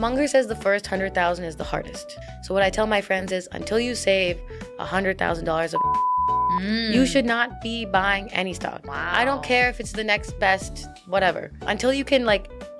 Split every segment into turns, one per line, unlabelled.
Munger says the first 100,000 is the hardest. So what I tell my friends is until you save $100,000 of you should not be buying any stock.
Wow.
I don't care if it's the next best, whatever. Until you can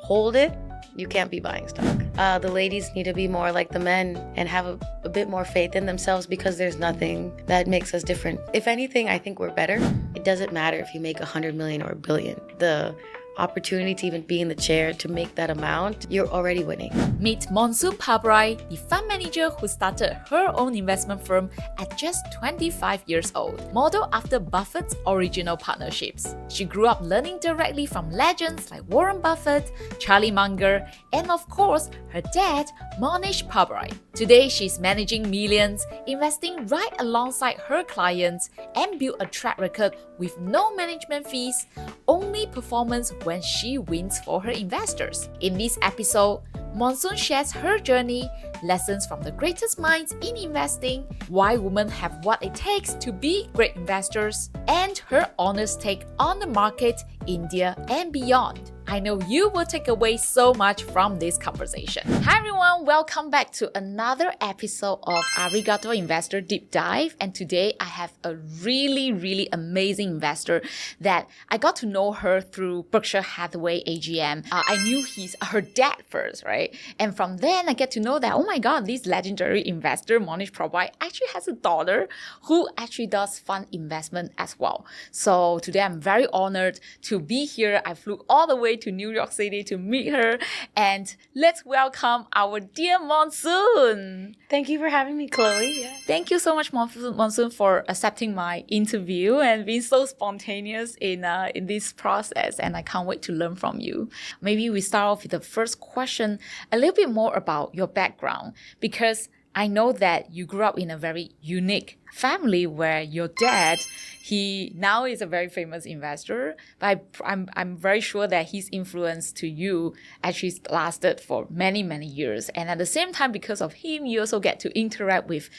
hold it, you can't be buying stock. The ladies need to be more like the men and have a bit more faith in themselves because there's nothing that makes us different. If anything, I think we're better. It doesn't matter if you make 100 million or a billion. The opportunity to even be in the chair to make that amount, you're already winning.
Meet Monsoon Pabrai, the fund manager who started her own investment firm at just 25 years old, modeled after Buffett's original partnerships. She grew up learning directly from legends like Warren Buffett, Charlie Munger, and of course, her dad, Mohnish Pabrai. Today, she's managing millions, investing right alongside her clients, and built a track record with no management fees, only performance when she wins for her investors. In this episode, Monsoon shares her journey, lessons from the greatest minds in investing, why women have what it takes to be great investors, and her honest take on the market, India, and beyond. I know you will take away so much from this conversation. Hi everyone, welcome back to another episode of Arigato Investor Deep Dive. And today I have a really amazing investor that I got to know her through Berkshire Hathaway AGM. I knew he's her dad first, right? And from then I get to know that, oh my God, this legendary investor, Mohnish Pabrai, actually has a daughter who actually does fund investment as well. So today I'm very honored to be here. I flew all the way to New York City to meet her, and let's welcome our dear Monsoon.
Thank you for having me, Chloe. Yeah.
Thank you so much, Monsoon, for accepting my interview and being so spontaneous in this process, and I can't wait to learn from you. Maybe we start off with the first question, a little bit more about your background, because I know that you grew up in a very unique family where your dad, he now is a very famous investor, but I'm very sure that his influence to you actually lasted for many years. And at the same time, because of him, you also get to interact with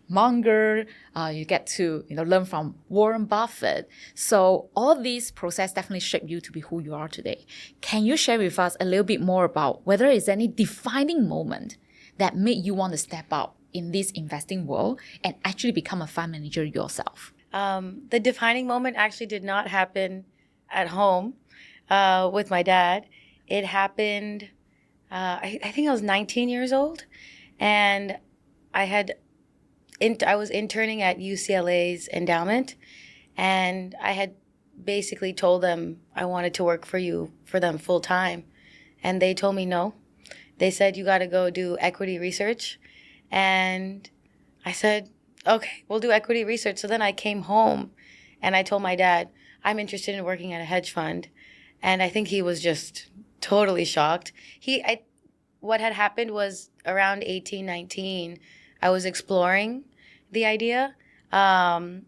Munger, you get to learn from Warren Buffett. So all these process definitely shaped you to be who you are today. Can you share with us a little bit more about whether there's any defining moment that made you want to step out in this investing world and actually become a fund manager yourself?
The defining moment actually did not happen at home with my dad. It happened, I think I was 19 years old, and I was interning at UCLA's endowment, and I had basically told them I wanted to work for them full time, and they told me no. They said, you got to go do equity research. And I said, okay, we'll do equity research. So then I came home and I told my dad, I'm interested in working at a hedge fund. And I think he was just totally shocked. What had happened was around 18, 19, I was exploring the idea. And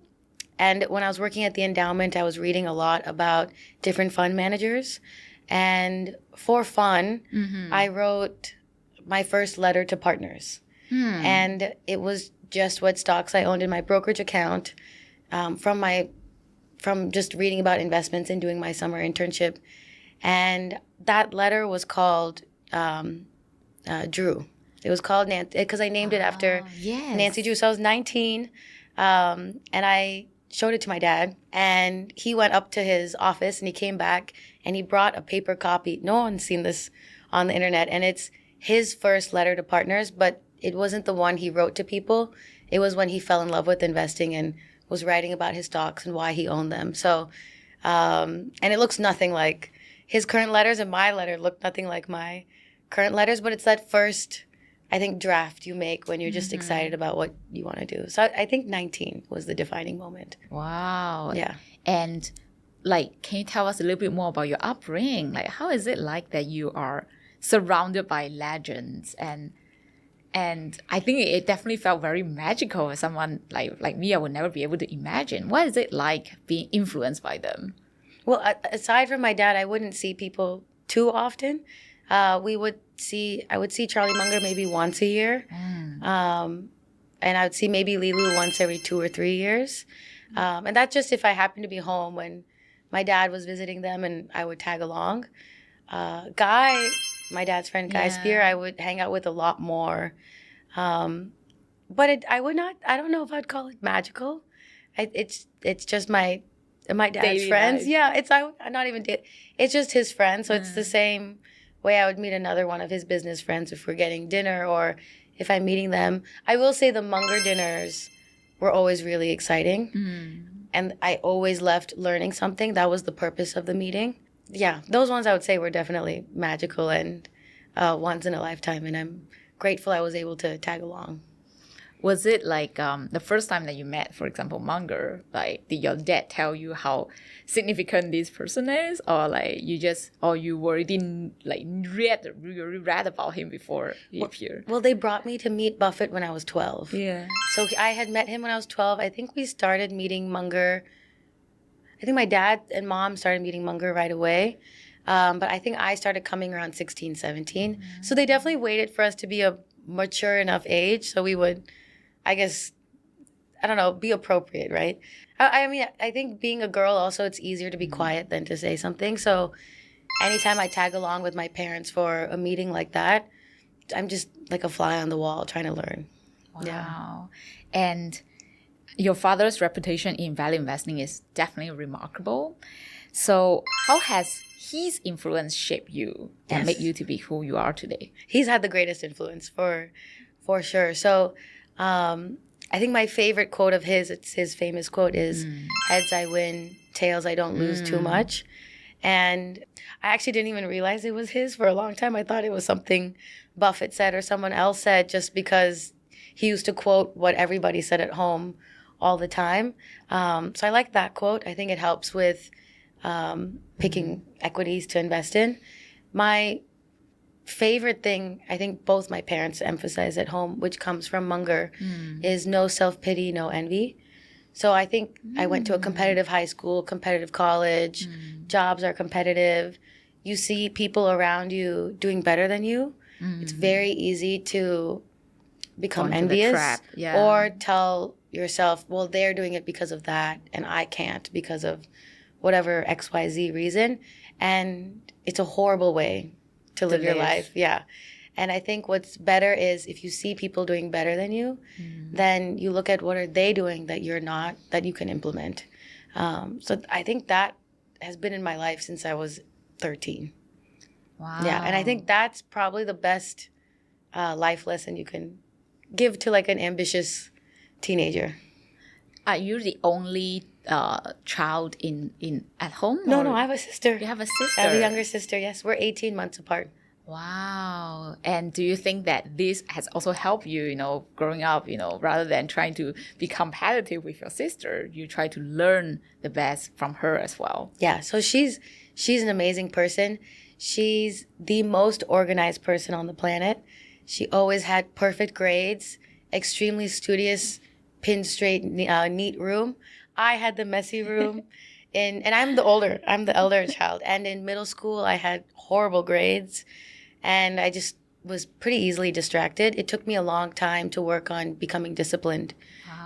when I was working at the endowment, I was reading a lot about different fund managers. And for fun, I wrote my first letter to partners. And it was just what stocks I owned in my brokerage account from just reading about investments and doing my summer internship. And that letter was called Drew. It was called Nancy because I named it after Nancy Drew. So I was 19, and I showed it to my dad, and he went up to his office and he came back and he brought a paper copy. No one's seen this on the internet, and it's his first letter to partners, but it wasn't the one he wrote to people. It was when he fell in love with investing and was writing about his stocks and why he owned them. So, and it looks nothing like his current letters, and my letter looked nothing like my current letters, but it's that first, I think, draft you make when you're just excited about what you want to do. So I think 19 was the defining moment.
Wow.
Yeah.
And can you tell us a little bit more about your upbringing? How is it like that you are surrounded by legends? And I think it definitely felt very magical as someone like me, I would never be able to imagine. What is it like being influenced by them?
Well, aside from my dad, I wouldn't see people too often. I would see Charlie Munger maybe once a year. And I would see maybe Lilu once every 2 or 3 years. And that's just if I happened to be home when my dad was visiting them and I would tag along. Guy, my dad's friend Guy
Yeah.
Spear, I would hang out with a lot more. But I would not. I don't know if I'd call it magical. It's just my dad's
Daily
friends.
life.
Yeah, not even. It's just his friends. So it's the same way I would meet another one of his business friends if we're getting dinner or if I'm meeting them. I will say the Munger dinners were always really exciting, and I always left learning something. That was the purpose of the meeting. Yeah, those ones I would say were definitely magical and once in a lifetime, and I'm grateful I was able to tag along.
Was it like the first time that you met, for example, Munger, like did your dad tell you how significant this person is, or like you already like read about him before he appeared?
Well, they brought me to meet Buffett when I was 12.
Yeah.
So I had met him when I was 12. I think we started meeting Munger. I think my dad and mom started meeting Munger right away. But I think I started coming around 16, 17. So they definitely waited for us to be a mature enough age so we would, I guess, I don't know, be appropriate, right? I mean, I think being a girl also, it's easier to be quiet than to say something. So anytime I tag along with my parents for a meeting like that, I'm just like a fly on the wall trying to learn.
Wow.
Yeah.
And your father's reputation in value investing is definitely remarkable. So how has his influence shaped you and made you to be who you are today?
He's had the greatest influence for sure. So I think my favorite quote of his, it's his famous quote is, heads I win, tails I don't lose too much. And I actually didn't even realize it was his for a long time. I thought it was something Buffett said or someone else said just because he used to quote what everybody said at home all the time. So I like that quote. I think it helps with picking equities to invest in. My favorite thing, I think both my parents emphasize at home, which comes from Munger, is no self-pity, no envy. So I think I went to a competitive high school, competitive college, jobs are competitive. You see people around you doing better than you. It's very easy to become envious or tell yourself, well, they're doing it because of that and I can't because of whatever XYZ reason. And it's a horrible way to live your life. Yeah. And I think what's better is if you see people doing better than you, then you look at what are they doing that you're not, that you can implement. So I think that has been in my life since I was 13.
Wow.
Yeah. And I think that's probably the best life lesson you can give to like an ambitious teenager.
Are you the only child in at home?
No, I have a sister.
You have a sister?
I have a younger sister, yes. We're 18 months apart.
Wow. And do you think that this has also helped you, growing up, rather than trying to be competitive with your sister, you try to learn the best from her as well?
Yeah. So she's an amazing person. She's the most organized person on the planet. She always had perfect grades, extremely studious, pin straight, neat room. I had the messy room. And I'm the elder child. And in middle school, I had horrible grades. And I just was pretty easily distracted. It took me a long time to work on becoming disciplined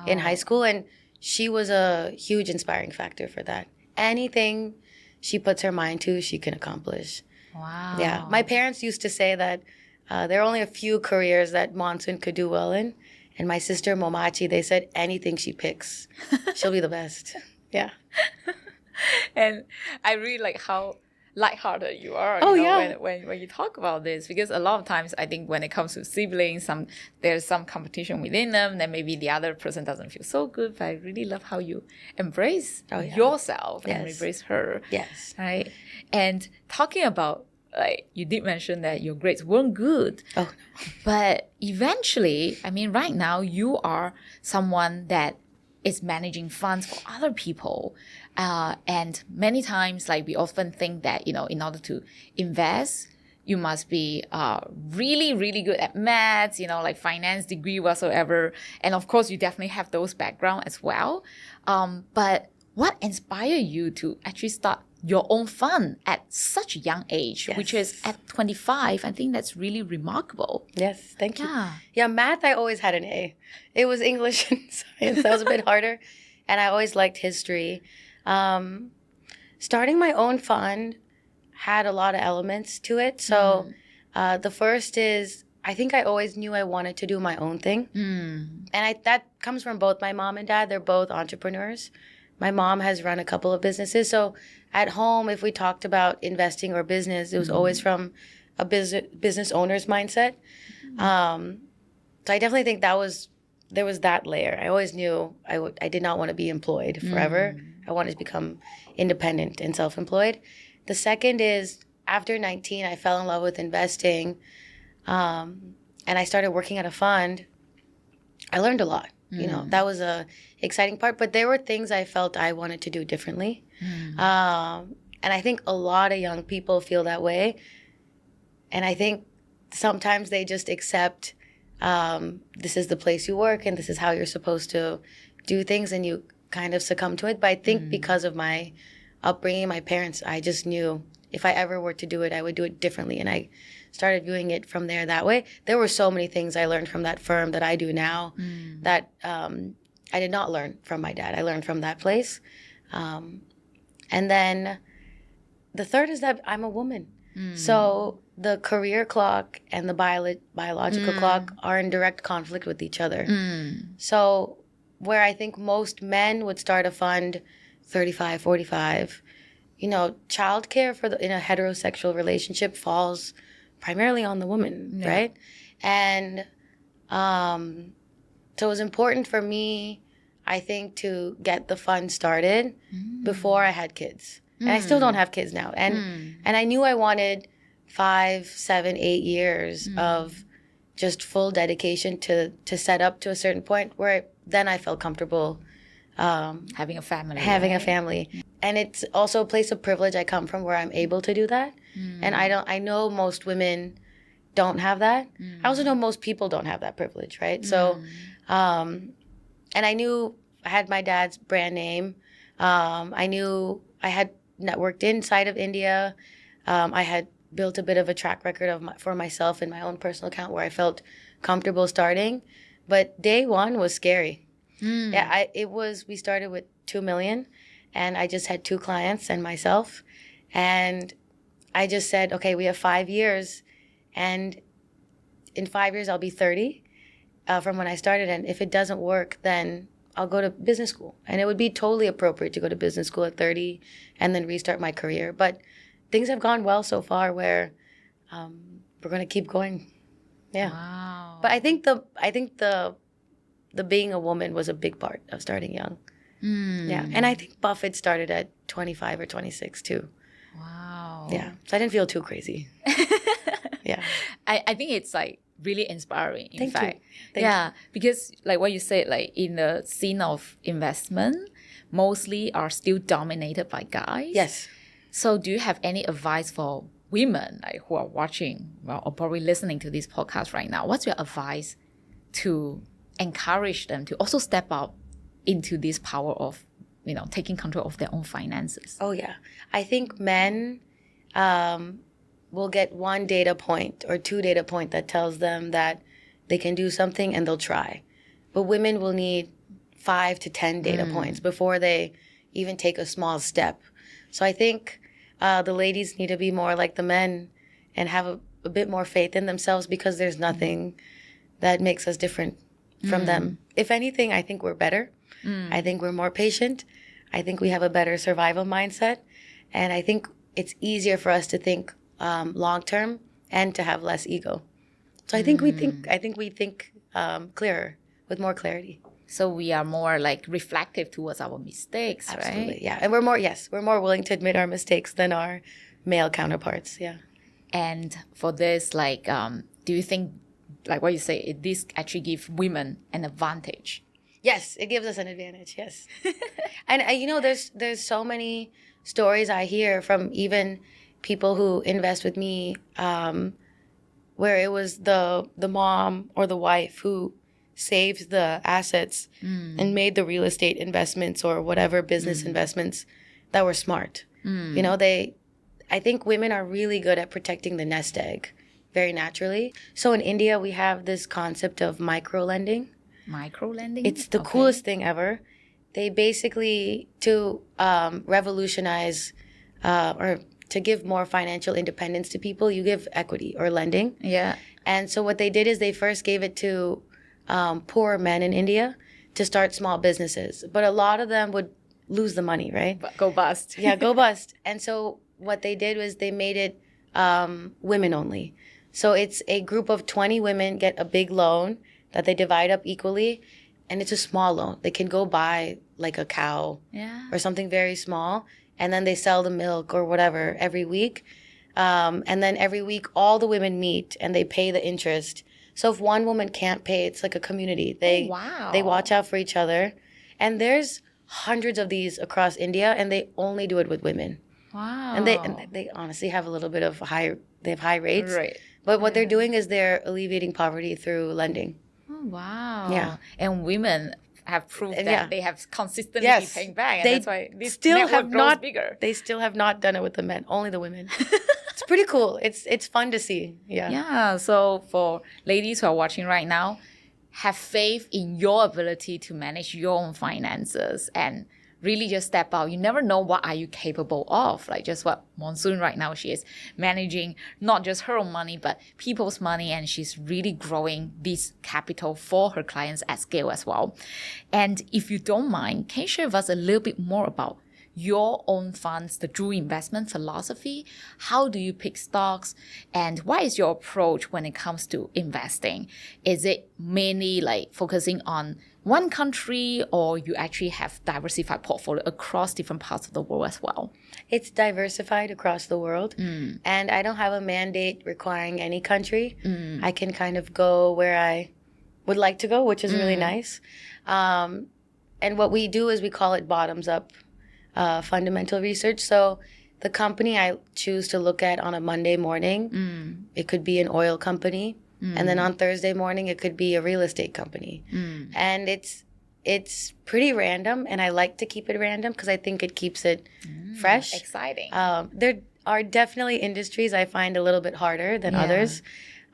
in high school. And she was a huge inspiring factor for that. Anything she puts her mind to, she can accomplish.
Wow.
Yeah. My parents used to say that there are only a few careers that Monsoon could do well in. And my sister, Momachi, they said anything she picks, she'll be the best. Yeah.
And I really like how lighthearted you are when you talk about this, because a lot of times I think when it comes to siblings, there's some competition within them, then maybe the other person doesn't feel so good, but I really love how you embrace yourself and embrace her.
Yes.
Right. And talking about, like, you did mention that your grades weren't good.
Oh, no.
But eventually, I mean, right now you are someone that is managing funds for other people. And many times, like, we often think that, in order to invest, you must be really, really good at maths, like finance degree whatsoever. And of course, you definitely have those background as well. But what inspired you to actually start your own fund at such a young age, which is at 25? I think that's really remarkable.
Yes, thank you. Yeah, math, I always had an A. It was English and science that was a bit harder. And I always liked history. Starting my own fund had a lot of elements to it. So The first is, I think I always knew I wanted to do my own thing. And that comes from both my mom and dad. They're both entrepreneurs. My mom has run a couple of businesses. So at home, if we talked about investing or business, it was always from a business owner's mindset. So I definitely think there was that layer. I always knew I did not want to be employed forever. I wanted to become independent and self-employed. The second is, after 19, I fell in love with investing. And I started working at a fund. I learned a lot. That was a exciting part. But there were things I felt I wanted to do differently. And I think a lot of young people feel that way. And I think sometimes they just accept this is the place you work and this is how you're supposed to do things, and you kind of succumb to it. But I think because of my upbringing, my parents, I just knew if I ever were to do it, I would do it differently. And I started viewing it from there that way. There were so many things I learned from that firm that I do now that I did not learn from my dad. I learned from that place. And then the third is that I'm a woman. So the career clock and the biological clock are in direct conflict with each other. So where I think most men would start a fund 35, 45, childcare in a heterosexual relationship falls primarily on the woman, right? And so it was important for me, I think, to get the fund started before I had kids. And I still don't have kids now. And I knew I wanted 5, 7, 8 years of just full dedication to set up to a certain point where then I felt comfortable
having a family.
A family. And it's also a place of privilege I come from where I'm able to do that. And I know most women don't have that. I also know most people don't have that privilege, right? So, and I knew I had my dad's brand name. I knew I had networked inside of India. I had built a bit of a track record for myself in my own personal account where I felt comfortable starting. But day one was scary. Yeah, we started with 2 million, and I just had 2 clients and myself. And I just said, okay, we have 5 years, and in 5 years I'll be 30 from when I started. And if it doesn't work, then I'll go to business school. And it would be totally appropriate to go to business school at 30 and then restart my career. But things have gone well so far where we're going to keep going. Yeah.
Wow.
But I think the being a woman was a big part of starting young. Yeah. And I think Buffett started at 25 or 26 too.
Wow.
Yeah. So I didn't feel too crazy. Yeah.
I think it's like really inspiring, in fact.
Thank you.
Because like what you said, like in the scene of investment, mostly are still dominated by guys.
Yes.
So do you have any advice for women who are watching or probably listening to this podcast right now? What's your advice to encourage them to also step up into this power of, taking control of their own finances?
Oh, yeah. I think men will get 1 data point or 2 data point that tells them that they can do something and they'll try. But women will need 5 to 10 data points before they even take a small step. So I think the ladies need to be more like the men and have a bit more faith in themselves, because there's nothing that makes us different from them. If anything, I think we're better. I think we're more patient. I think we have a better survival mindset. And I think it's easier for us to think long term and to have less ego. So I think we think clearer, with more clarity.
So we are more like reflective towards our mistakes,
Absolutely,
right?
yeah. And we're more willing to admit our mistakes than our male counterparts. Yeah.
And for this, do you think, like what you say, this actually gives women an advantage?
Yes, it gives us an advantage. Yes. And there's so many stories I hear from even people who invest with me, where it was the mom or the wife who saved the assets and made the real estate investments or whatever business investments that were smart. I think women are really good at protecting the nest egg very naturally. So in India, we have this concept of micro-lending.
Micro-lending?
It's the coolest thing ever. They basically, to revolutionize or to give more financial independence to people, you give equity or lending.
Yeah.
And so what they did is they first gave it to poor men in India to start small businesses. But a lot of them would lose the money, right?
Go bust.
Yeah, go bust. And so what they did was they made it women only. So it's a group of 20 women get a big loan that they divide up equally. And it's a small loan. They can go buy like a cow or something very small. And then they sell the milk or whatever every week. And then every week, all the women meet and they pay the interest. So if one woman can't pay, it's like a community. They watch out for each other. And there's hundreds of these across India, and they only do it with women.
Wow.
And they honestly have a little bit of high rates.
Right.
But what they're doing is they're alleviating poverty through lending.
Oh, wow.
Yeah.
And women have proved that they have consistently
Yes.
paying back. And
They
that's why this
still
network
have
grows
not
bigger.
They still have not done it with the men, only the women. It's pretty cool. It's fun to see. Yeah.
Yeah. So for ladies who are watching right now, have faith in your ability to manage your own finances and really just step out. You never know what are you capable of. Like just what Monsoon right now, she is managing not just her own money, but people's money. And she's really growing this capital for her clients at scale as well. And if you don't mind, can you share with us a little bit more about your own funds, the Drew investment philosophy? How do you pick stocks? And what is your approach when it comes to investing? Is it mainly like focusing on one country, or you actually have diversified portfolio across different parts of the world as well?
It's diversified across the world. And I don't have a mandate requiring any country. I can kind of go where I would like to go, which is really nice. And what we do is we call it bottoms up fundamental research. So the company I choose to look at on a Monday morning, it could be an oil company. And then on Thursday morning, it could be a real estate company. And it's pretty random. And I like to keep it random because I think it keeps it fresh.
Exciting.
There are definitely industries I find a little bit harder than others.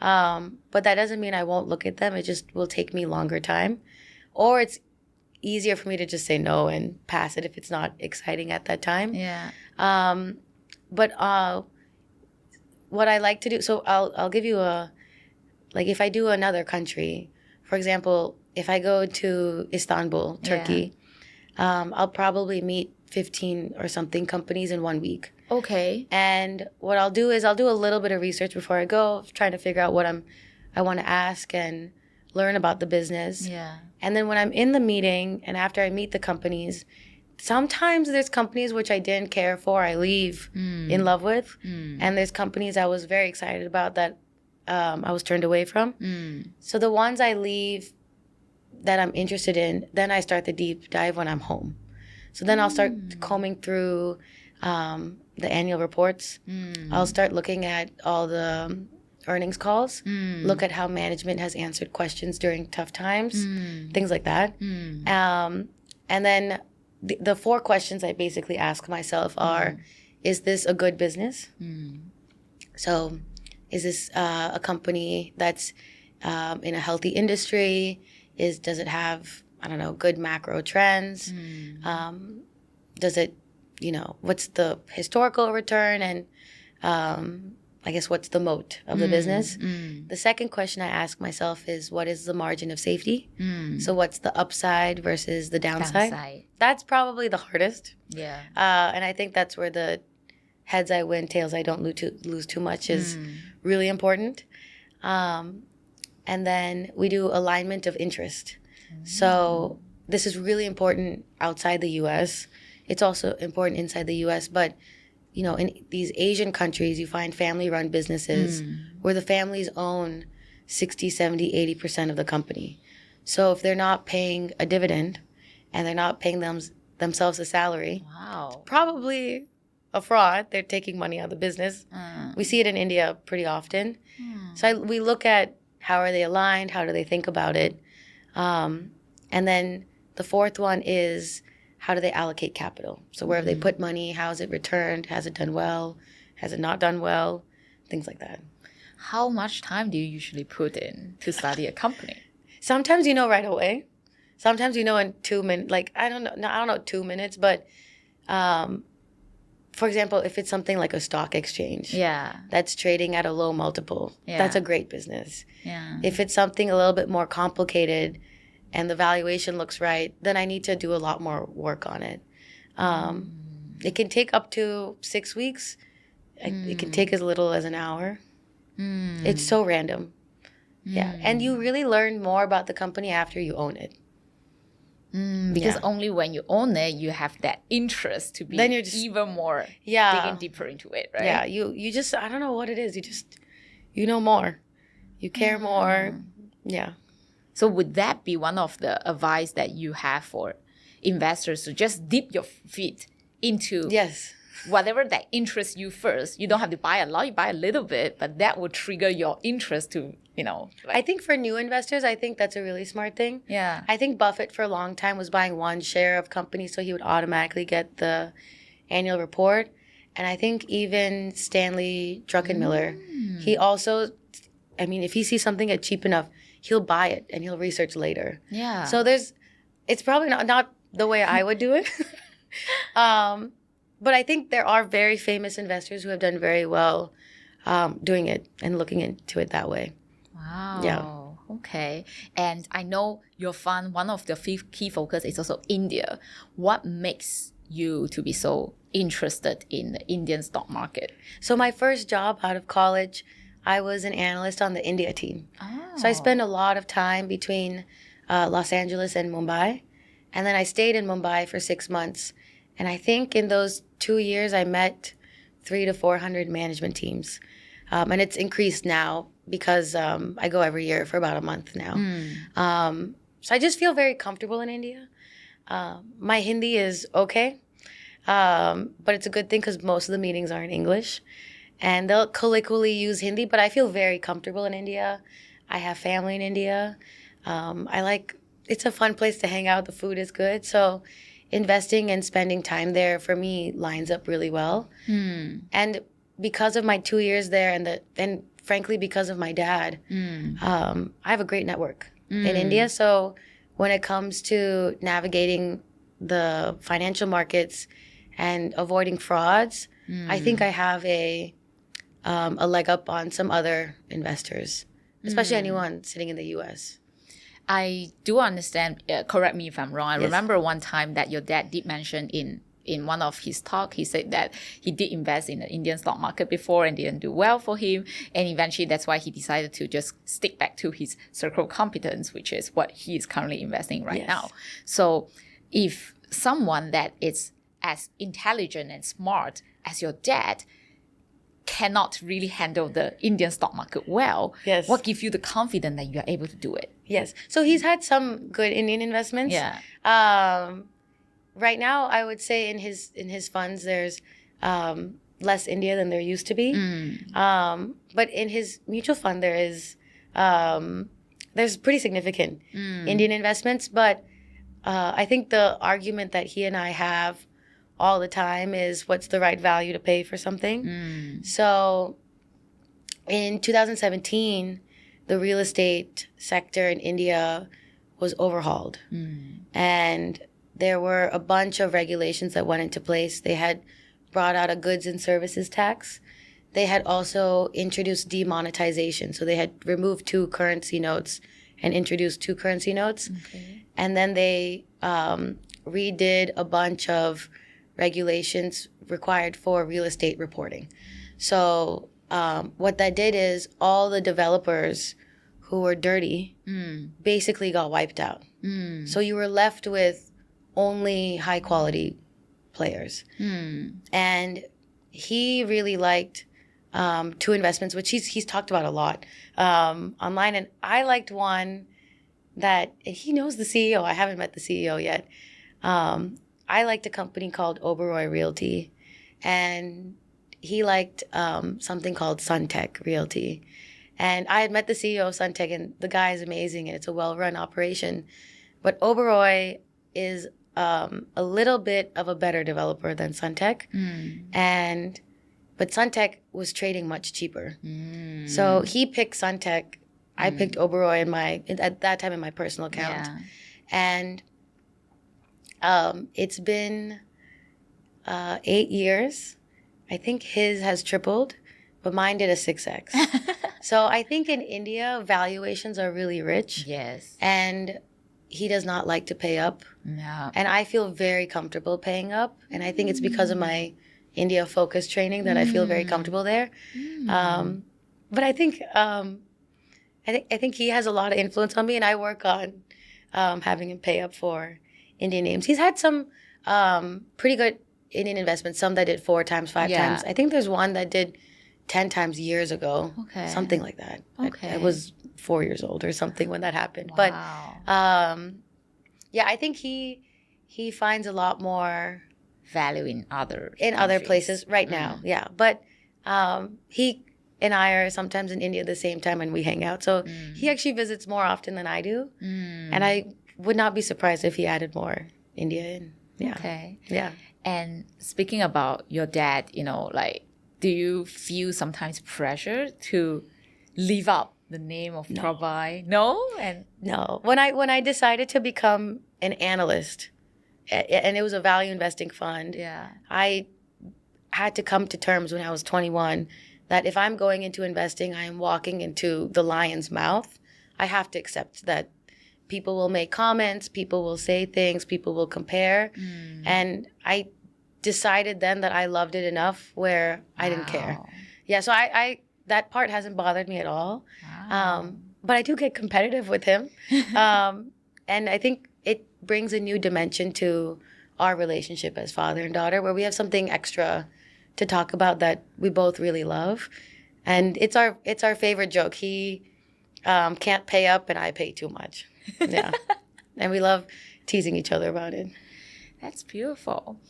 But that doesn't mean I won't look at them. It just will take me longer time. Or it's easier for me to just say no and pass it if it's not exciting at that time.
Yeah.
But what I like to do, so I'll give you like if I do another country, for example, if I go to Istanbul, Turkey, I'll probably meet 15 or something companies in 1 week.
Okay.
And what I'll do is I'll do a little bit of research before I go, trying to figure out what I want to ask and learn about the business.
Yeah.
And then when I'm in the meeting and after I meet the companies, sometimes there's companies which I didn't care for, I leave in love with. And there's companies I was very excited about that I was turned away from. So the ones I leave that I'm interested in, then I start the deep dive when I'm home. So then I'll start combing through the annual reports. I'll start looking at all the earnings calls, look at how management has answered questions during tough times, things like that. And then the 4 questions I basically ask myself are, is this a good business? So is this a company that's in a healthy industry? Does it have, I don't know, good macro trends? Does it, what's the historical return? And I guess what's the moat of the business? The second question I ask myself is, what is the margin of safety? So what's the upside versus the downside? That's probably the hardest.
Yeah.
And I think that's where the heads I win, tails I don't lose too much is really important. And then we do alignment of interest. So this is really important outside the U.S. It's also important inside the U.S., but in these Asian countries, you find family-run businesses where the families own 60, 70, 80% of the company. So if they're not paying a dividend and they're not paying themselves a salary, it's probably a fraud. They're taking money out of the business. We see it in India pretty often. So we look at how are they aligned, how do they think about it. And then the fourth one is, how do they allocate capital? So where have they put money? How has it returned? Has it done well? Has it not done well? Things like that.
How much time do you usually put in to study a company?
Sometimes right away. Sometimes in 2 minutes. Like I don't know 2 minutes, but for example, if it's something like a stock exchange
Yeah.
that's trading at a low multiple, that's a great business.
Yeah.
If it's something a little bit more complicated and the valuation looks right, then I need to do a lot more work on it. It can take up to 6 weeks. It can take as little as an hour. It's so random. Yeah. And you really learn more about the company after you own it.
Because only when you own it, you have that interest to be
Then you're just,
even more
yeah,
digging deeper into it, right?
Yeah. You just, I don't know what it is. You know more. You care more. Yeah.
So would that be one of the advice that you have for investors to just dip your feet into
Yes.
whatever that interests you first? You don't have to buy a lot, you buy a little bit, but that will trigger your interest to,
I think for new investors, I think that's a really smart thing.
Yeah.
I think Buffett for a long time was buying one share of companies so he would automatically get the annual report. And I think even Stanley Druckenmiller, he also, if he sees something at cheap enough, he'll buy it and he'll research later.
Yeah.
So it's probably not the way I would do it. But I think there are very famous investors who have done very well doing it and looking into it that way.
Wow.
Yeah.
Okay. And I know your fund, one of the key focus is also India. What makes you to be so interested in the Indian stock market?
So my first job out of college, I was an analyst on the India team.
Oh.
So I spent a lot of time between Los Angeles and Mumbai. And then I stayed in Mumbai for 6 months. And I think in those 2 years, I met 300 to 400 management teams. And it's increased now because I go every year for about a month now. So I just feel very comfortable in India. My Hindi is okay, but it's a good thing because most of the meetings are in English. And they'll colloquially use Hindi, but I feel very comfortable in India. I have family in India. It's a fun place to hang out. The food is good. So investing and spending time there for me lines up really well. And because of my 2 years there and frankly, because of my dad, I have a great network in India. So when it comes to navigating the financial markets and avoiding frauds, I think I have a leg up on some other investors, especially anyone sitting in the U.S.
I do understand, correct me if I'm wrong. I remember one time that your dad did mention in one of his talk, he said that he did invest in the Indian stock market before and didn't do well for him. And eventually that's why he decided to just stick back to his circle of competence, which is what he is currently investing right now. So if someone that is as intelligent and smart as your dad cannot really handle the Indian stock market well, what gives you the confidence that you are able to do it?
Yes. So he's had some good Indian investments.
Yeah.
Right now, I would say in his funds, there's less India than there used to be. But in his mutual fund, there's pretty significant Indian investments. But I think the argument that he and I have all the time is what's the right value to pay for something. So in 2017, the real estate sector in India was overhauled. And there were a bunch of regulations that went into place. They had brought out a goods and services tax. They had also introduced demonetization. So they had removed 2 currency notes and introduced 2 currency notes. And then they redid a bunch of regulations required for real estate reporting. So what that did is all the developers who were dirty basically got wiped out. So you were left with only high quality players. And he really liked 2 investments, which he's talked about a lot online. And I liked one that he knows the CEO. I haven't met the CEO yet. I liked a company called Oberoi Realty, and he liked something called Suntech Realty. And I had met the CEO of Suntech, and the guy is amazing, and it's a well-run operation. But Oberoi is a little bit of a better developer than Suntech. But Suntech was trading much cheaper. So he picked Suntech. I picked Oberoi at that time in my personal account. And it's been 8 years. I think his has tripled, but mine did a 6x. So I think in India, valuations are really rich.
Yes.
And he does not like to pay up.
Yeah.
And I feel very comfortable paying up. And I think it's because of my India focus training that I feel very comfortable there. But I think he has a lot of influence on me, and I work on having him pay up for Indian names. He's had some pretty good Indian investments, some that did 4 times, 5 times. I think there's one that did 10 times years ago. Okay. Something like that. Okay. I was 4 years old or something when that happened. Wow. But yeah, I think he finds a lot more
value in other
places right now. Yeah. But he and I are sometimes in India at the same time and we hang out. So he actually visits more often than I do. And I would not be surprised if he added more India in. Yeah.
Okay.
Yeah.
And speaking about your dad, like, do you feel sometimes pressure to live up the name of Pabrai? No?
No. When I decided to become an analyst, and it was a value investing fund, I had to come to terms when I was 21 that if I'm going into investing, I am walking into the lion's mouth. I have to accept that people will make comments, people will say things, people will compare. And I decided then that I loved it enough where I didn't care. Yeah, so I that part hasn't bothered me at all. But I do get competitive with him. And I think it brings a new dimension to our relationship as father and daughter, where we have something extra to talk about that we both really love. And it's our favorite joke. He can't pay up and I pay too much. Yeah. And we love teasing each other about it.
That's beautiful.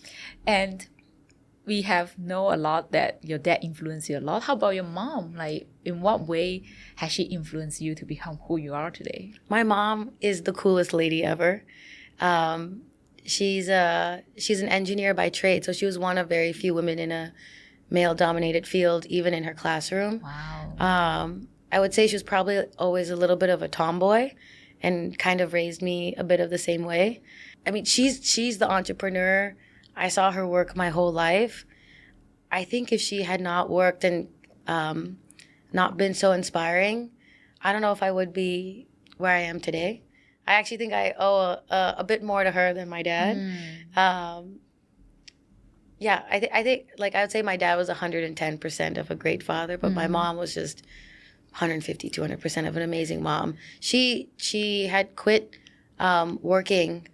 And we have know a lot that your dad influenced you a lot. How about your mom? Like, in what way has she influenced you to become who you are today?
My mom is the coolest lady ever. She's an engineer by trade, so she was one of very few women in a male-dominated field, even in her classroom.
Wow.
I would say she was probably always a little bit of a tomboy and kind of raised me a bit of the same way. I mean, she's the entrepreneur. I saw her work my whole life. I think if she had not worked and not been so inspiring, I don't know if I would be where I am today. I actually think I owe a bit more to her than my dad. Yeah, I think like I would say my dad was 110% of a great father, but my mom was just 150, 200% of an amazing mom. She had quit working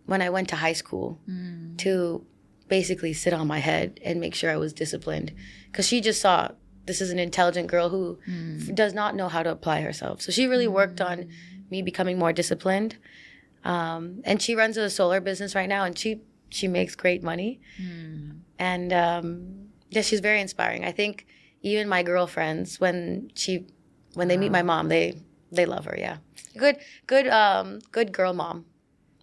when I went to high school to basically sit on my head and make sure I was disciplined, because she just saw this is an intelligent girl who does not know how to apply herself. So she really worked on me becoming more disciplined. And she runs a solar business right now, and she makes great money. And yeah, she's very inspiring. I think even my girlfriends, when they meet my mom, they love her. Yeah, good girl mom.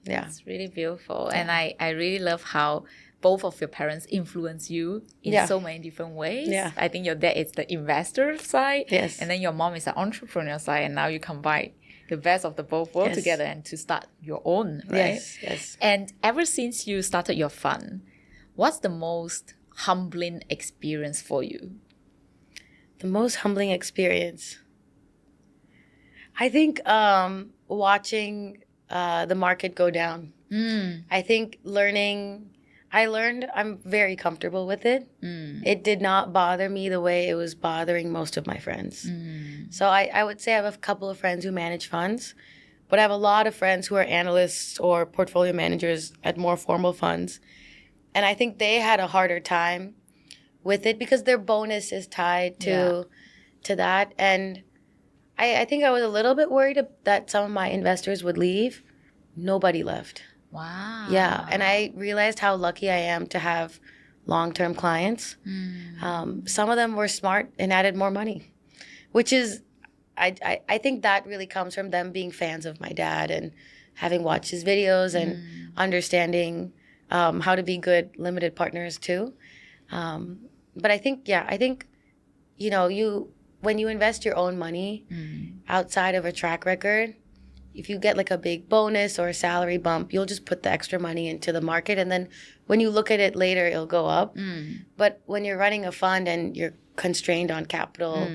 Yeah,
it's really beautiful. Yeah. And I really love how both of your parents influence you in so many different ways. Yeah. I think your dad is the investor side, and then your mom is the entrepreneurial side, and now you combine the best of the both worlds together and to start your own, right?
Yes.
And ever since you started your fund, what's the most humbling experience for you?
The most humbling experience, I think, watching the market go down. I think I learned I'm very comfortable with it. It did not bother me the way it was bothering most of my friends. So I would say I have a couple of friends who manage funds, but I have a lot of friends who are analysts or portfolio managers at more formal funds. And I think they had a harder time with it because their bonus is tied to that. And I think I was a little bit worried that some of my investors would leave. Nobody left.
Wow.
Yeah, and I realized how lucky I am to have long-term clients. Some of them were smart and added more money, which is, I think that really comes from them being fans of my dad and having watched his videos and understanding how to be good limited partners too. But I think, when you invest your own money outside of a track record, if you get like a big bonus or a salary bump, you'll just put the extra money into the market. And then when you look at it later, it'll go up. But when you're running a fund and you're constrained on capital,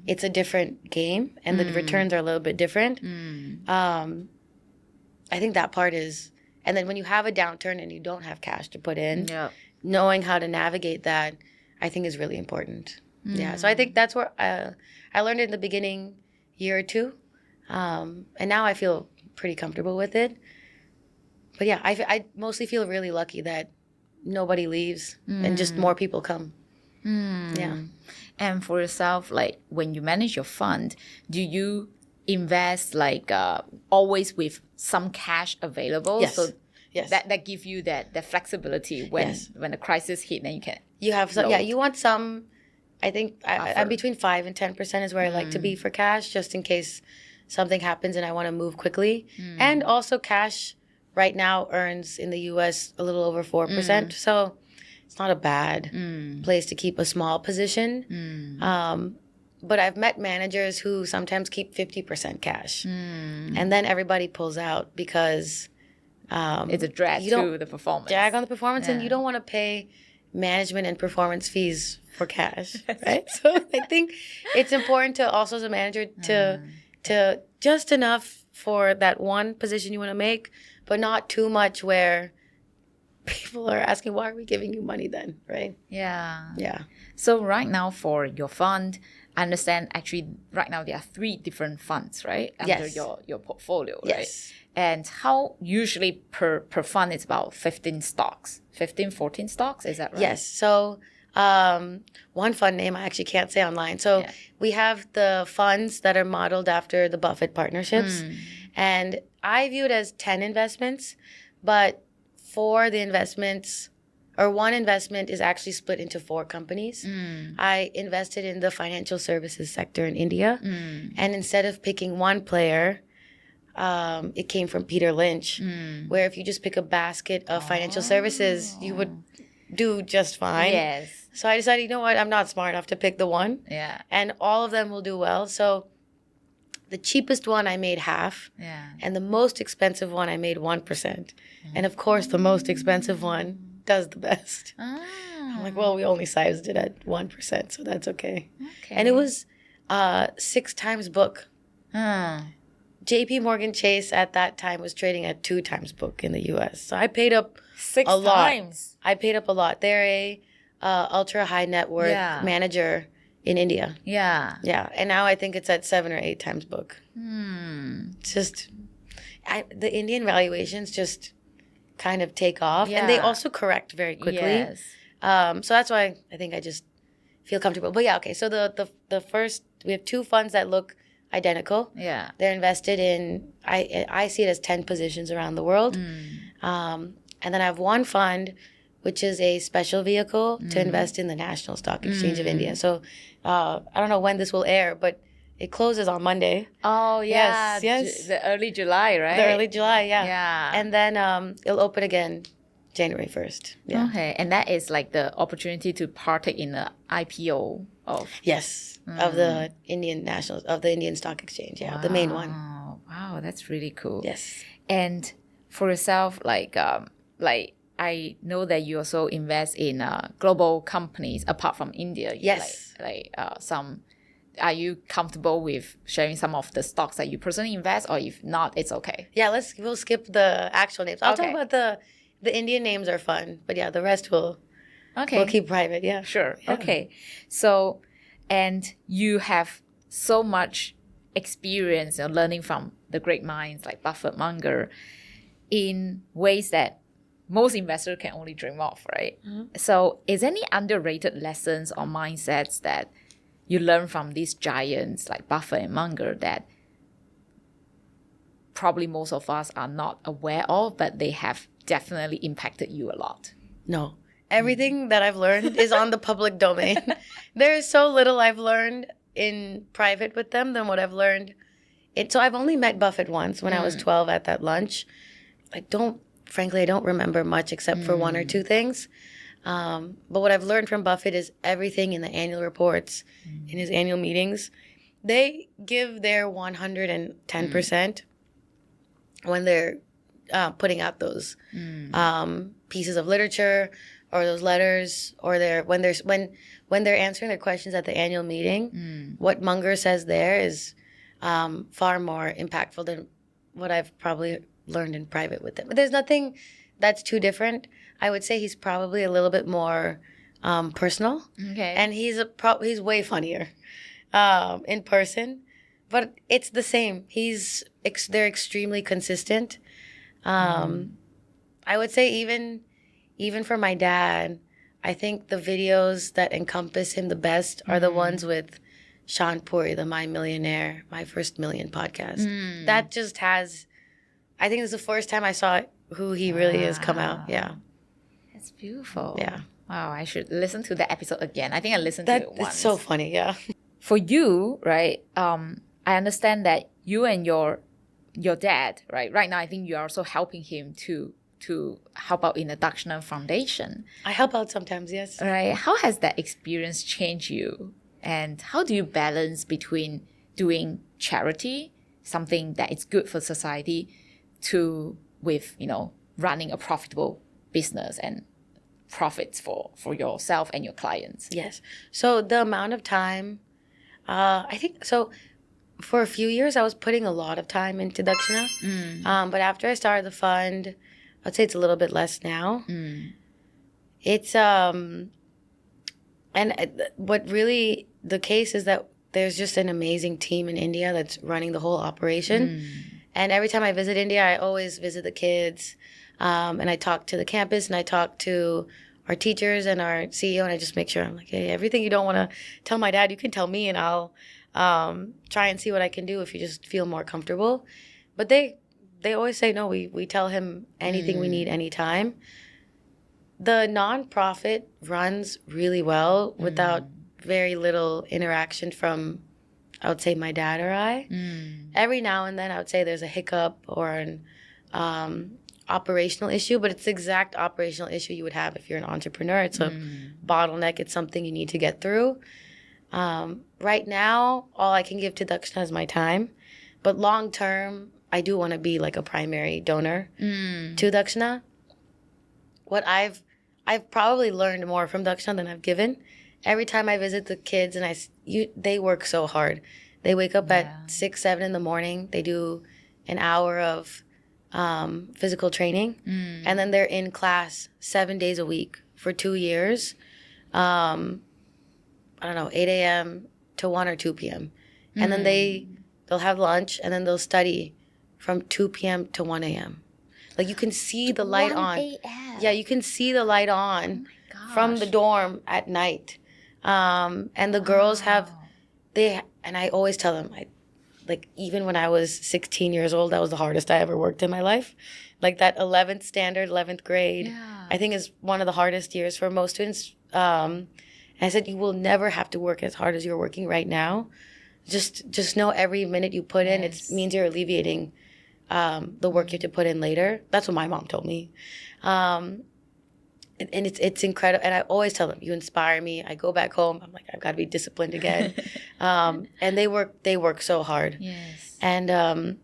it's a different game and the returns are a little bit different. I think that part is, and then when you have a downturn and you don't have cash to put in, knowing how to navigate that, I think is really important. Yeah. So I think that's where I learned it in the beginning year or two. And now I feel pretty comfortable with it. But yeah, I mostly feel really lucky that nobody leaves and just more people come. Yeah.
And for yourself, like when you manage your fund, do you invest like always with some cash available?
Yes.
So
yes.
that give you that flexibility when the crisis hit, then you can.
You have some, you want some. I think I'm between 5 and 10% is where I like to be for cash, just in case something happens and I want to move quickly. And also cash right now earns in the US a little over 4%. So it's not a bad place to keep a small position. But I've met managers who sometimes keep 50% cash. And then everybody pulls out because
it's a drag to the performance.
Drag on the performance, and you don't want to pay management and performance fees for cash, right? So I think it's important to also as a manager to just enough for that one position you want to make, but not too much where people are asking, why are we giving you money then, right?
Yeah.
Yeah.
So right now for your fund, I understand actually right now there are 3 different funds, right? Under your portfolio, right?
Yes.
And how usually per fund it's about 15 stocks, 15, 14 stocks, is that right?
Yes. So one fund name I actually can't say online. So we have the funds that are modeled after the Buffett partnerships. And I view it as 10 investments, but for the investments, or one investment is actually split into 4 companies. I invested in the financial services sector in India. And instead of picking one player, it came from Peter Lynch, where if you just pick a basket of financial services, you would do just fine.
Yes.
So I decided, you know what, I'm not smart enough to pick the one.
Yeah.
And all of them will do well. So the cheapest one I made half.
Yeah.
And the most expensive one I made 1%. And of course, the most expensive one does the best. I'm like, well, we only sized it at 1%, so that's okay. And it was 6 times book. JP Morgan Chase at that time was trading at 2 times book in the US. So I paid up
6
a lot.
times.
I paid up a lot. They're a ultra high net worth manager in India.
Yeah.
Yeah. And now I think it's at 7 or 8 times book. It's just, the Indian valuations just kind of take off. And they also correct very quickly.
Yes.
So that's why I think I just feel comfortable. But yeah, okay. So the first, we have 2 funds that look identical.
Yeah.
They're invested in, I see it as 10 positions around the world. And then I have one fund, which is a special vehicle to invest in the National Stock Exchange of India. So I don't know when this will air, but it closes on Monday.
Oh, yeah.
Yes.
The early July, right?
The early July, yeah.
Yeah.
And then it'll open again January 1st. Yeah.
Okay. And that is like the opportunity to partake in the IPO of...
Yes, of the Indian Stock Exchange. Yeah, the main one.
Wow, that's really cool.
Yes.
And for yourself, like I know that you also invest in global companies apart from India.
Yes.
Are you comfortable with sharing some of the stocks that you personally invest, or if not, it's okay?
Yeah, we'll skip the actual names. I'll talk about the Indian names are fun, but yeah, the rest we'll keep private. Yeah,
sure.
Yeah.
Okay, so and you have so much experience and learning from the great minds like Buffett, Munger, in ways that most investors can only dream of, right? So, is there any underrated lessons or mindsets that you learn from these giants like Buffett and Munger that probably most of us are not aware of, but they have definitely impacted you a lot?
No. Everything that I've learned is on the public domain. There is so little I've learned in private with them than what I've learned. So I've only met Buffett once when I was 12 at that lunch. I don't remember much except for 1 or 2 things. But what I've learned from Buffett is everything in the annual reports, in his annual meetings. They give their 110%. when they're putting out those pieces of literature or those letters, or when they're answering their questions at the annual meeting. What Munger says there is far more impactful than what I've probably learned in private with him. But there's nothing that's too different. I would say he's probably a little bit more personal.
Okay.
And he's way funnier in person, but it's the same. They're extremely consistent. I would say even for my dad, I think the videos that encompass him the best are the ones with Sean Puri, the My Millionaire, My First Million podcast. That just has, I think it's the first time I saw who he really is come out. Yeah.
That's beautiful.
Yeah.
Wow, I should listen to that episode again. I think I listened to it once.
It's so funny, yeah.
For you, right, I understand that you and your dad, right now I think you're also helping him to help out in the Dakshana Foundation.
I help out sometimes, yes.
Right. How has that experience changed you? And how do you balance between doing charity, something that is good for society, with running a profitable business and profits for yourself and your clients?
Yes. So the amount of time, I think, so for a few years I was putting a lot of time into Dakshana. But after I started the fund, I'd say it's a little bit less now. It's, and what really the case is that there's just an amazing team in India that's running the whole operation. And every time I visit India, I always visit the kids. And I talk to the campus, and I talk to our teachers and our CEO, and I just make sure I'm like, hey, everything you don't want to tell my dad, you can tell me, and I'll try and see what I can do if you just feel more comfortable. But they always say no. We tell him anything we need anytime. The nonprofit runs really well without very little interaction from, I would say, my dad or I. Every now and then I would say there's a hiccup or an operational issue, but it's the exact operational issue you would have if you're an entrepreneur. It's a bottleneck. It's something you need to get through. Right now, all I can give to Dakshana is my time. But long term, I do want to be like a primary donor to Dakshana. What I've probably learned more from Dakshana than I've given. Every time I visit the kids, and they work so hard. They wake up at 6, 7 in the morning. They do an hour of physical training, and then they're in class 7 days a week for 2 years. I don't know, 8 a.m. to 1 or 2 p.m. And then they'll have lunch, and then they'll study from 2 p.m. to 1 a.m. Like, you can see the light on. Yeah, you can see the light on from the dorm at night. And the girls and I always tell them, even when I was 16 years old, that was the hardest I ever worked in my life. Like, that 11th standard, 11th grade, I think is one of the hardest years for most students. And I said, you will never have to work as hard as you're working right now. Just know every minute you put in, it means you're alleviating the work you have to put in later. That's what my mom told me. And it's incredible. And I always tell them, you inspire me. I go back home, I'm like, I've got to be disciplined again. And they work so hard.
Yes.
And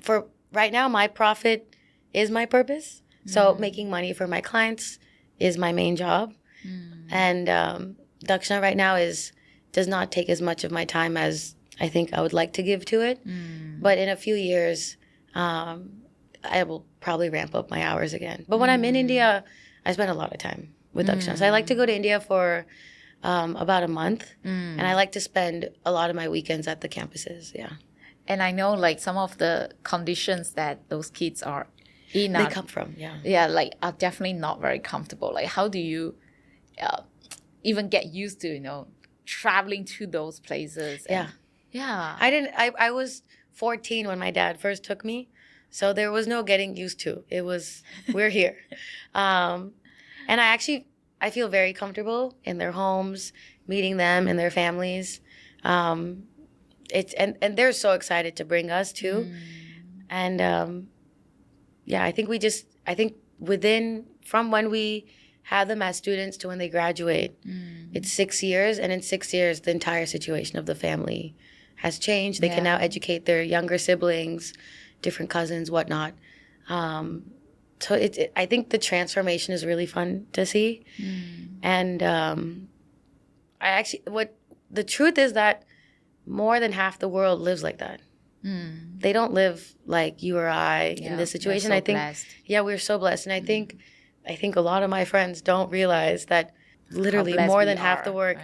for right now, my profit is my purpose. So making money for my clients is my main job. And Dakshana right now does not take as much of my time as I think I would like to give to it. But in a few years, I will probably ramp up my hours again. But when I'm in India, I spend a lot of time with Dakshana. So I like to go to India for about a month. And I like to spend a lot of my weekends at the campuses, yeah.
And I know, like, some of the conditions that those kids are in
They come from, yeah.
Yeah, like, are definitely not very comfortable. Like, how do you even get used to, traveling to those places?
Yeah. I was 14 when my dad first took me. So there was no getting used to. It was, we're here. And I feel very comfortable in their homes, meeting them and their families. And they're so excited to bring us too. And I think from when we have them as students to when they graduate, it's 6 years. And in 6 years, the entire situation of the family has changed. They can now educate their younger siblings, different cousins, whatnot. So I think the transformation is really fun to see. And the truth is that more than half the world lives like that. They don't live like you or I in this situation.
So
I think,
blessed.
we're so blessed. And I think a lot of my friends don't realize that literally more than half the world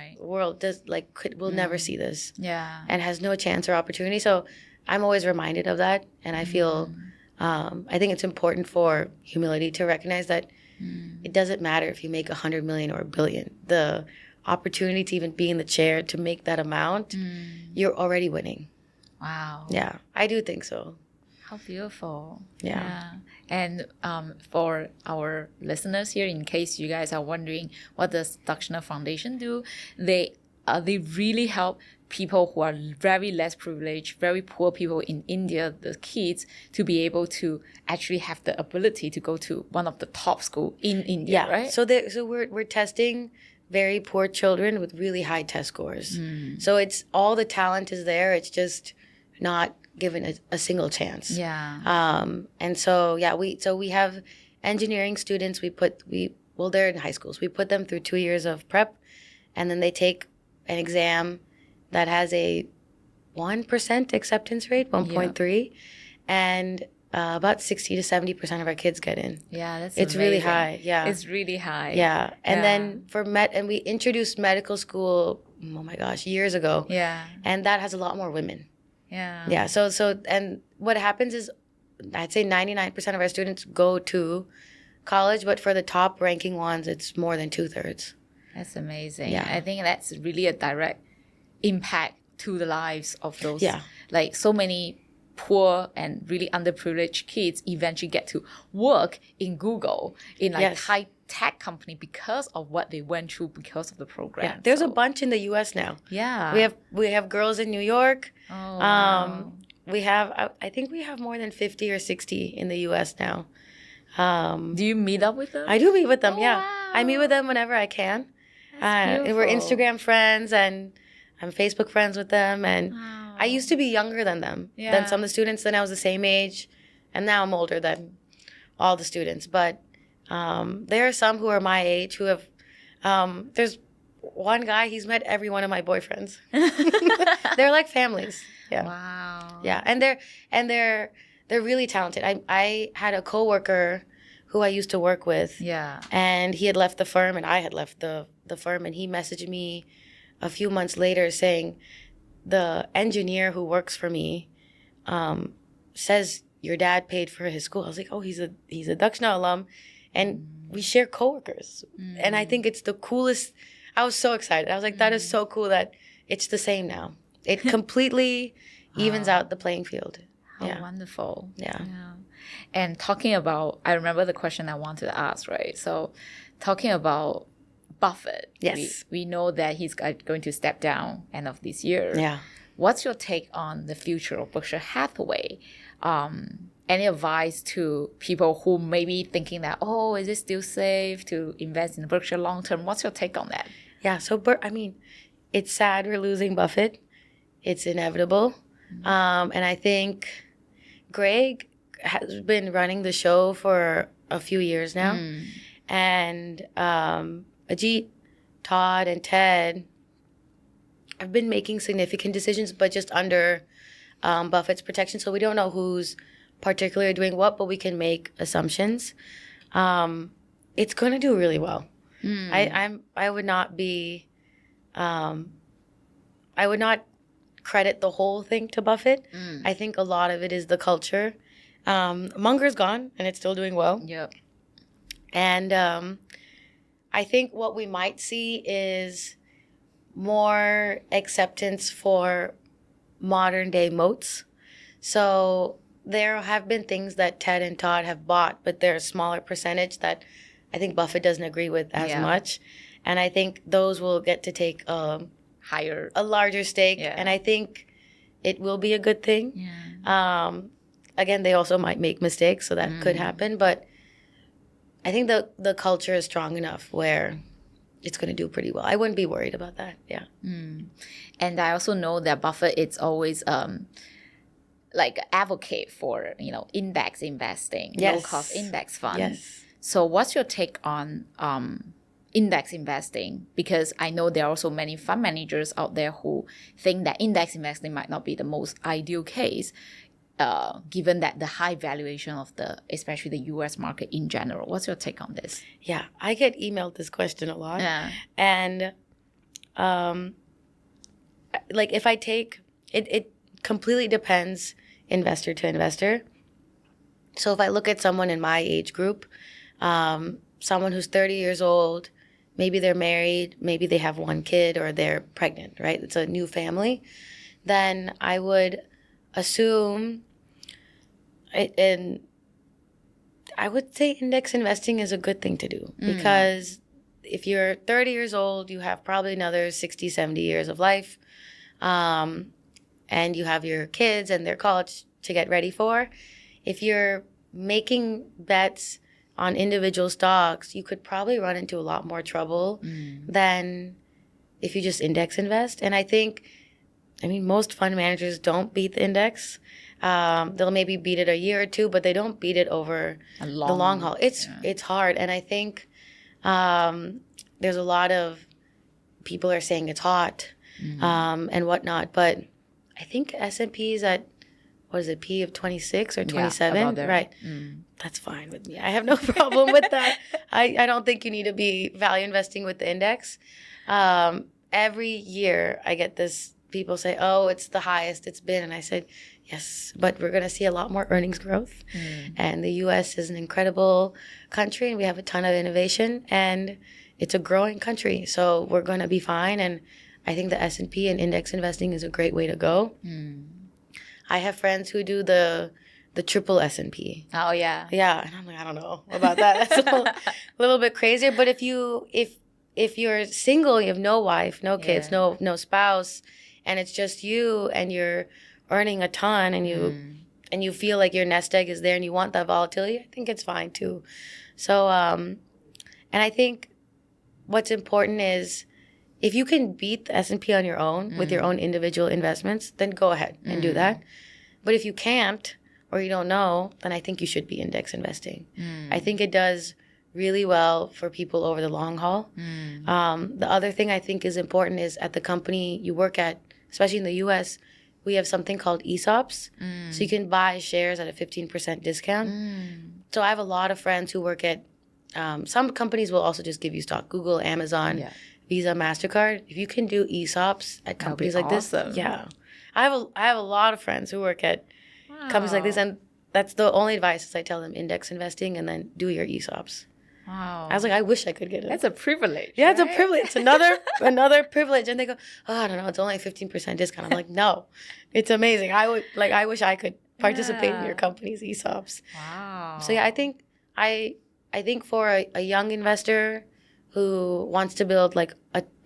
will never see this. And has no chance or opportunity. So I'm always reminded of that. And I feel, I think it's important for humility to recognize that it doesn't matter if you make 100 million or a billion. The opportunity to even be in the chair to make that amount, you're already winning.
Wow.
Yeah, I do think so.
How beautiful.
Yeah.
And for our listeners here, in case you guys are wondering, what does Dakshana Foundation do? They really help people who are very less privileged, very poor people in India, the kids, to be able to actually have the ability to go to one of the top schools in India, right?
So we're testing very poor children with really high test scores. So it's all the talent is there. It's just not given a single chance. And so we have engineering students. They're in high schools. We put them through 2 years of prep, and then they take an exam that has a 1% acceptance rate, 1.3, and about 60 to 70% of our kids get in.
It's
amazing. Really high.
It's really high.
And then and we introduced medical school, oh my gosh, years ago. And that has a lot more women. So and what happens is, I'd say 99% of our students go to college, but for the top ranking ones, it's more than 2/3.
That's amazing. I think that's really a direct impact to the lives of those, like so many poor and really underprivileged kids eventually get to work in Google, in like high tech company, because of what they went through, because of the program.
There's a bunch in the US now. We have girls in New York. We have, I think we have more than 50 or 60 in the US now.
Do you meet up with them?
I do meet with them.
Wow.
I meet with them whenever I can. We're Instagram friends, and I'm Facebook friends with them. And I used to be younger than them, than some of the students. Then I was the same age, and now I'm older than all the students. But there are some who are my age who have. There's one guy. He's met every one of my boyfriends. They're like families.
Wow.
And they're really talented. I had a coworker who I used to work with. And he had left the firm, and I had left the firm, and he messaged me a few months later saying, the engineer who works for me says your dad paid for his school. I was like, oh, he's a Dakshana alum, and we share coworkers. And I think it's the coolest. I was so excited. I was like, that is so cool that it's the same now. It completely evens out the playing field.
How wonderful.
Yeah.
And talking about, I remember the question I wanted to ask, right? So talking about Buffett.
Yes.
We know that he's going to step down end of this year. What's your take on the future of Berkshire Hathaway? Any advice to people who may be thinking that, oh, is it still safe to invest in Berkshire long term? What's your take on that?
So it's sad we're losing Buffett. It's inevitable. And I think Greg has been running the show for a few years now. And Ajit, Todd, and Ted have been making significant decisions, but just under Buffett's protection. So we don't know who's particularly doing what, but we can make assumptions. It's going to do really well. I would not be, I would not credit the whole thing to Buffett. I think a lot of it is the culture. Munger's gone, and it's still doing well. And I think what we might see is more acceptance for modern day moats. So there have been things that Ted and Todd have bought, but they're a smaller percentage that I think Buffett doesn't agree with as much. And I think those will get to take a larger stake. And I think it will be a good thing. Again, they also might make mistakes, so that could happen. But I think the culture is strong enough where it's going to do pretty well. I wouldn't be worried about that. Yeah.
And I also know that Buffett is always like advocate for, index investing,
Yes.
low-cost index fund.
Yes.
So what's your take on index investing? Because I know there are also many fund managers out there who think that index investing might not be the most ideal case, given that the high valuation of especially the US market in general. What's your take on this?
Yeah, I get emailed this question a lot.
Yeah.
And like if I take, it completely depends investor to investor. So if I look at someone in my age group, someone who's 30 years old, maybe they're married, maybe they have one kid or they're pregnant, right? It's a new family. Then I would assume, and I would say index investing is a good thing to do because if you're 30 years old, you have probably another 60, 70 years of life. And you have your kids and their college to get ready for. If you're making bets on individual stocks, you could probably run into a lot more trouble than if you just index invest. And I mean, most fund managers don't beat the index. They'll maybe beat it a year or two, but they don't beat it over the long haul. It's hard. And I think there's a lot of people are saying it's hot and whatnot. But I think S&P is at, what is it, P of 26 or 27?
Yeah,
right. That's fine with me. I have no problem with that. I don't think you need to be value investing with the index. Every year I get this, people say, oh, it's the highest it's been. And I said, yes, but we're going to see a lot more earnings growth. And the U.S. is an incredible country and we have a ton of innovation and it's a growing country. So we're going to be fine. And I think the S&P and index investing is a great way to go. I have friends who do the triple S&P.
Oh, yeah.
Yeah. And I'm like, I don't know about that. That's a little bit crazier. But if you're single, you have no wife, no kids, no spouse, and it's just you and you're earning a ton and you feel like your nest egg is there and you want that volatility, I think it's fine too. So, and I think what's important is if you can beat the S&P on your own with your own individual investments, then go ahead and do that. But if you can't or you don't know, then I think you should be index investing. I think it does really well for people over the long haul. The other thing I think is important is at the company you work at, especially in the U.S., we have something called ESOPs. So you can buy shares at a 15% discount. So I have a lot of friends who work at, some companies will also just give you stock, Google, Amazon, Visa, MasterCard. If you can do ESOPs at companies like this, I have a lot of friends who work at companies like this, and that's the only advice is I tell them index investing and then do your ESOPs.
Wow.
I was like, I wish I could get it.
That's a privilege.
Yeah,
right?
It's a privilege. It's another privilege. And they go, oh, I don't know, it's only a 15% discount. I'm like, no, it's amazing. I wish I could participate in your company's ESOPs.
Wow.
So yeah, I think for a young investor who wants to build like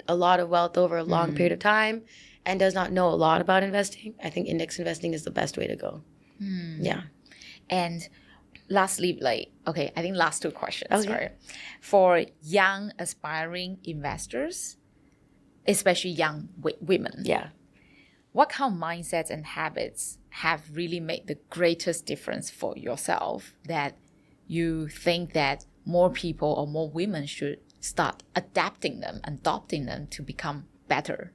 a lot of wealth over a long period of time and does not know a lot about investing, I think index investing is the best way to go. Yeah.
And lastly, I think last two questions.
Oh, yeah.
Sorry. For young aspiring investors, especially young women.
Yeah.
What kind of mindsets and habits have really made the greatest difference for yourself that you think that more people or more women should start adopting them to become better?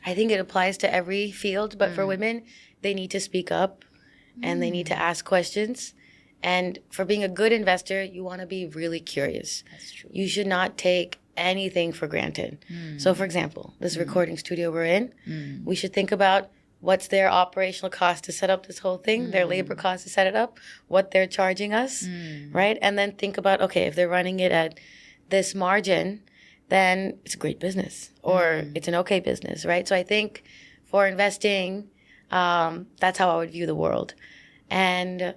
I think it applies to every field, but for women, they need to speak up and they need to ask questions. And for being a good investor, you want to be really curious.
That's true.
You should not take anything for granted. So for example, this recording studio we're in, we should think about what's their operational cost to set up this whole thing, their labor cost to set it up, what they're charging us, right? And then think about, okay, if they're running it at this margin, then it's a great business or it's an okay business, right? So I think for investing, that's how I would view the world. And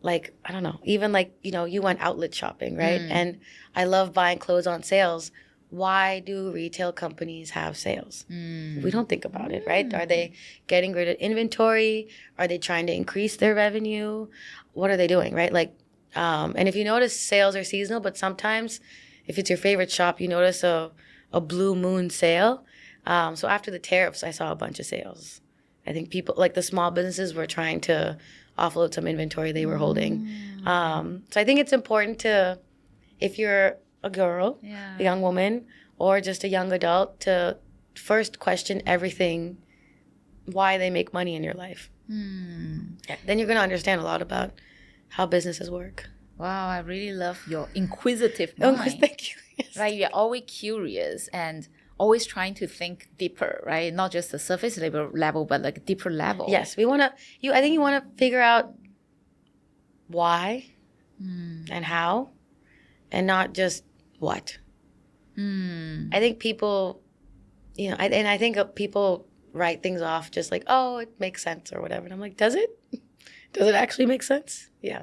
like, I don't know, even like, you went outlet shopping, right? And I love buying clothes on sales. Why do retail companies have sales? We don't think about it, right? Are they getting rid of inventory? Are they trying to increase their revenue? What are they doing, right? Like, and if you notice, sales are seasonal, but sometimes if it's your favorite shop, you notice a a blue moon sale. So after the tariffs, I saw a bunch of sales. I think people, like the small businesses, were trying to offload some inventory they were holding. So I think it's important to, if you're a girl, a young woman, or just a young adult, to first question everything, why they make money in your life. Yeah, then you're going to understand a lot about how businesses work.
Wow, I really love your inquisitive mind.
Oh, thank you. Yes.
Right, you're always curious and always trying to think deeper, right? Not just the surface level, but like a deeper level.
Yes, we want to. I think you want to figure out why and how, and not just what. I think people, I think people write things off just like, oh, it makes sense or whatever. And I'm like, does it? Does it actually make sense? Yeah.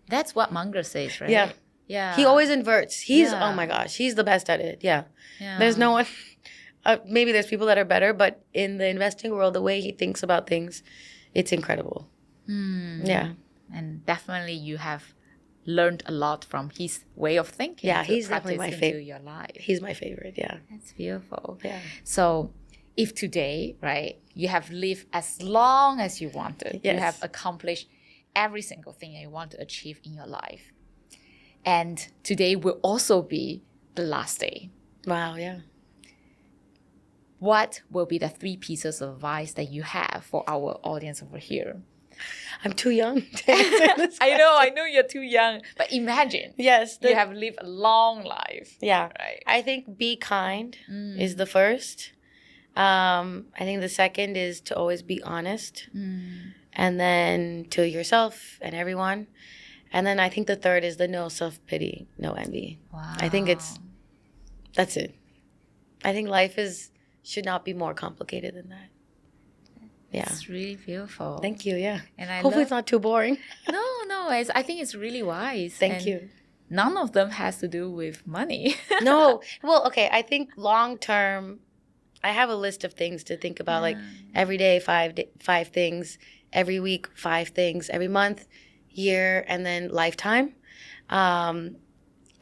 That's what Munger says, right?
Yeah.
Yeah.
He always inverts. Oh my gosh, he's the best at it. Yeah. There's no one, maybe there's people that are better, but in the investing world, the way he thinks about things, it's incredible. Yeah.
And definitely you have learned a lot from his way of thinking.
Yeah, he's definitely my favorite.
Your life.
He's my favorite, yeah.
That's beautiful.
Yeah.
So if today, right, you have lived as long as you wanted, you have accomplished every single thing that you want to achieve in your life, and today will also be the last day.
Wow, yeah.
What will be the 3 pieces of advice that you have for our audience over here?
I'm too young to answer this.
I know you're too young, but imagine you have lived a long life.
Yeah.
Right.
I think be kind is the first. I think the second is to always be honest. And then to yourself and everyone. And then I think the third is the no self-pity, no envy.
Wow.
I think that's it. I think life should not be more complicated than that. Yeah.
It's really beautiful.
Thank you, yeah.
And
hopefully it's not too boring.
No, I think it's really wise.
Thank you.
None of them has to do with money.
No. Well, okay, I think long term, I have a list of things to think about, like every day, 5 things, every week, 5 things, every month, year, and then lifetime. And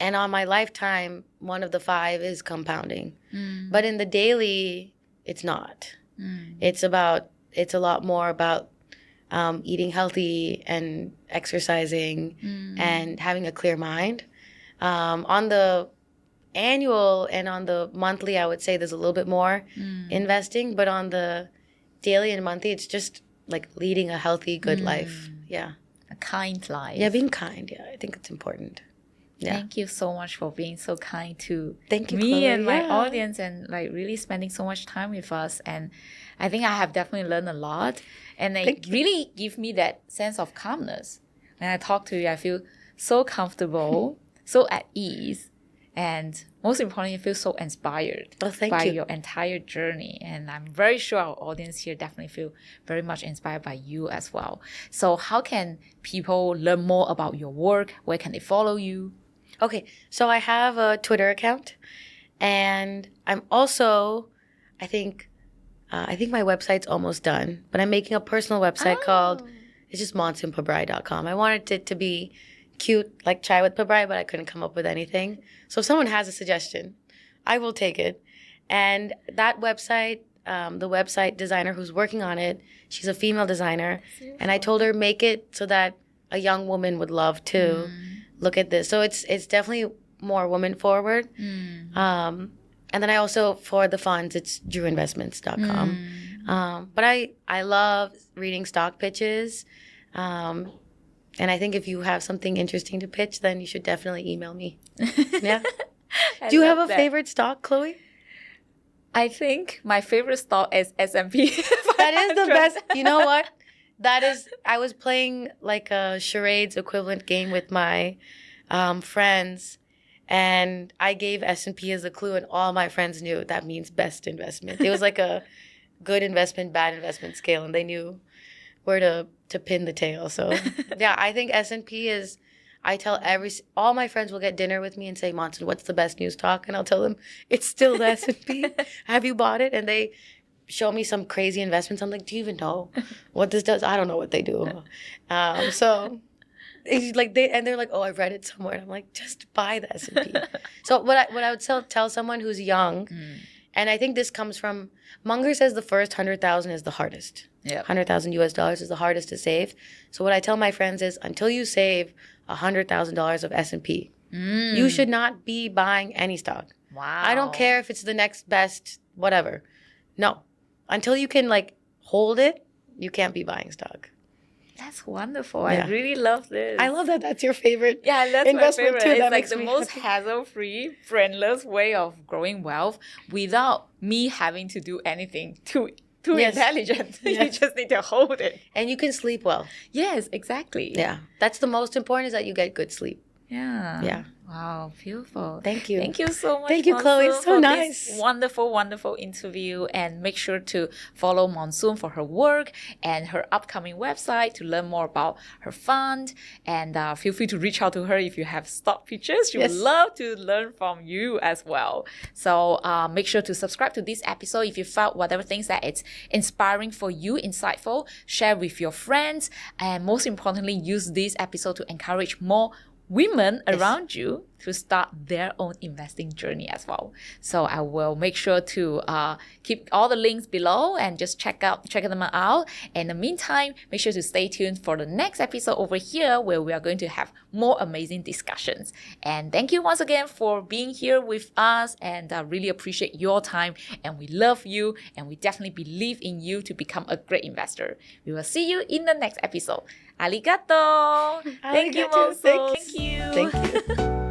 on my lifetime, one of the 5 is compounding. But in the daily, it's not. It's a lot more about eating healthy and exercising and having a clear mind. On the annual and on the monthly, I would say there's a little bit more investing, but on the daily and monthly, it's just like leading a healthy, good life. Yeah.
A kind life.
Yeah, being kind. Yeah, I think it's important. Yeah.
Thank you so much for being so kind to
me,
Chloe, and my audience, and like really spending so much time with us. And I think I have definitely learned a lot, and it really give me that sense of calmness. When I talk to you, I feel so comfortable, so at ease, and most importantly, I feel so inspired by your entire journey. And I'm very sure our audience here definitely feel very much inspired by you as well. So how can people learn more about your work? Where can they follow you?
Okay, so I have a Twitter account, and I'm also, I think my website's almost done, but I'm making a personal website called, it's just monsoonpabrai.com. I wanted it to be cute, like Chai with Pabrai, but I couldn't come up with anything. So if someone has a suggestion, I will take it. And that website, the website designer who's working on it, she's a female designer, and I told her make it so that a young woman would love to look at this. So it's definitely more woman forward. And then I also, for the funds, it's drewinvestments.com. But I love reading stock pitches. And I think if you have something interesting to pitch, then you should definitely email me. Yeah. Do you have a favorite stock, Chloe?
I think my favorite stock is S&P.
That is the best. You know what? I was playing like a charades equivalent game with my friends, and I gave S&P as a clue, and all my friends knew that means best investment. It was like a good investment, bad investment scale, and they knew where to pin the tail. So yeah, I think S&P is, I tell all my friends will get dinner with me and say, Monsoon, what's the best new stock? And I'll tell them, it's still the S&P. Have you bought it? And they show me some crazy investments. I'm like, do you even know what this does? I don't know what they do. So It's like they're like, oh, I read it somewhere. And I'm like, just buy the S&P. So what I would tell someone who's young, and I think this comes from, Munger says the first 100,000 is the hardest.
Yeah.
100,000 US dollars is the hardest to save. So what I tell my friends is, until you save $100,000 of S&P, you should not be buying any stock.
Wow.
I don't care if it's the next best, whatever. No. Until you can like hold it, you can't be buying stock.
That's wonderful.
Yeah.
I really love this.
I love that that's your favorite
Yeah, that's
investment
my favorite.
too.
It's
That
like
makes
the
me
most
happy.
hassle-free, friendless way of growing wealth without me having to do anything too
Yes.
intelligent. You
Yes.
just need to hold it.
And you can sleep well.
Yes, exactly.
Yeah. That's the most important, is that you get good sleep.
Yeah.
Yeah.
Wow, beautiful.
Thank you.
Thank you so much.
Thank you, Chloe.
Monsoon,
So
for
nice.
This wonderful, wonderful interview. And make sure to follow Monsoon for her work and her upcoming website to learn more about her fund. And feel free to reach out to her if you have stock pitches. She
Yes.
would love to learn from you as well. So make sure to subscribe to this episode if you felt whatever things that it's inspiring for you, insightful. Share with your friends. And most importantly, use this episode to encourage more women around you to start their own investing journey as well. So I will make sure to keep all the links below and just check them out. In the meantime, make sure to stay tuned for the next episode over here, where we are going to have more amazing discussions. And thank you once again for being here with us, and I really appreciate your time, and we love you, and we definitely believe in you to become a great investor. We will see you in the next episode. Arigato. Thank you,
Arigato.
Monsoon. Thank you.
Thank you.